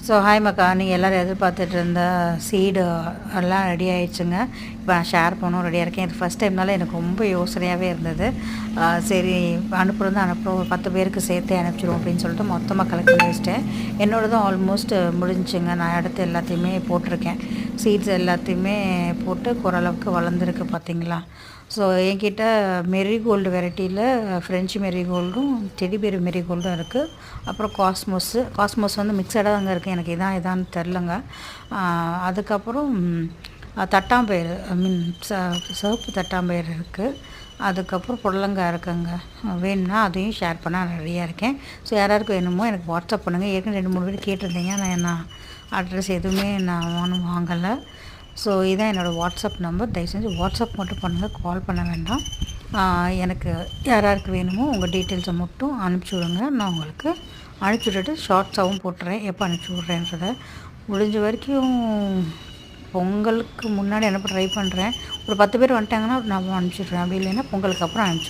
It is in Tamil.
ஸோ ஹாய் மக்கா, நீங்கள் எல்லோரும் எதிர்பார்த்துட்டு இருந்த சீடு எல்லாம் ரெடி ஆகிடுச்சுங்க. இப்போ நான் ஷேர் பண்ணவும் ரெடியாக இருக்கேன். இது ஃபஸ்ட் டைம்னால எனக்கு ரொம்ப யோசனையாகவே இருந்தது. சரி, அனுப்புகிறோம் ஒரு 10 பேருக்கு சேர்த்தே அனுப்பிச்சிடுவோம் அப்படின்னு சொல்லிட்டு மொத்தமாக கலெக்ட் பண்ணி வச்சிட்டேன். என்னோடதும் ஆல்மோஸ்ட் முடிஞ்சுங்க. நான் அடுத்து எல்லாத்தையுமே போட்டிருக்கேன். சீட்ஸ் எல்லாத்தையுமே போட்டு ஓரளவுக்கு வளர்ந்துருக்கு பார்த்தீங்களா. ஸோ என்கிட்ட மெரிகோல்டு வெரைட்டியில் ஃப்ரெஞ்சு மெரிகோல்டும் டெடிபேர் மெரிகோல்டும் இருக்குது. அப்புறம் காஸ்மோஸ் வந்து மிக்சடாக தாங்க இருக்குது. எனக்கு இதான்னு தெரிலங்க. அதுக்கப்புறம் தட்டாம்பயிறு, சிவப்பு தட்டாம்பயிறு இருக்குது. அதுக்கப்புறம் புடலங்காய் இருக்குங்க. வேணும்னா அதையும் ஷேர் பண்ண ரெடியாக இருக்கேன். ஸோ யாராருக்கு வேணுமோ எனக்கு வாட்ஸ்அப் பண்ணுங்கள். ஏற்கனவே 2-3 பேர் கேட்டிருந்தீங்க. நான் அட்ரஸ் எதுவுமே நான் வாங்கலை. ஸோ இதுதான் என்னோடய வாட்ஸ்அப் நம்பர். தயவு செஞ்சு வாட்ஸ்அப் மட்டும் பண்ணுங்கள், கால் பண்ண வேண்டாம். எனக்கு யாராருக்கு வேணுமோ உங்கள் டீட்டெயில்ஸை மட்டும் அனுப்பிச்சி விடுங்க. நான் உங்களுக்கு அனுப்பிச்சி விட்டுட்டு ஷார்ட்ஸாகவும் போட்டுறேன் எப்போ அனுப்பிச்சி விட்றேன்றதை. முடிஞ்ச வரைக்கும் பொங்கலுக்கு முன்னாடி அனுப்ப ட்ரை பண்ணுறேன். ஒரு 10 பேர் வந்துட்டாங்கன்னா நான் அனுப்பிச்சி விட்றேன். அப்படி இல்லைன்னா பொங்கலுக்கு அப்புறம் அனுப்பிச்சி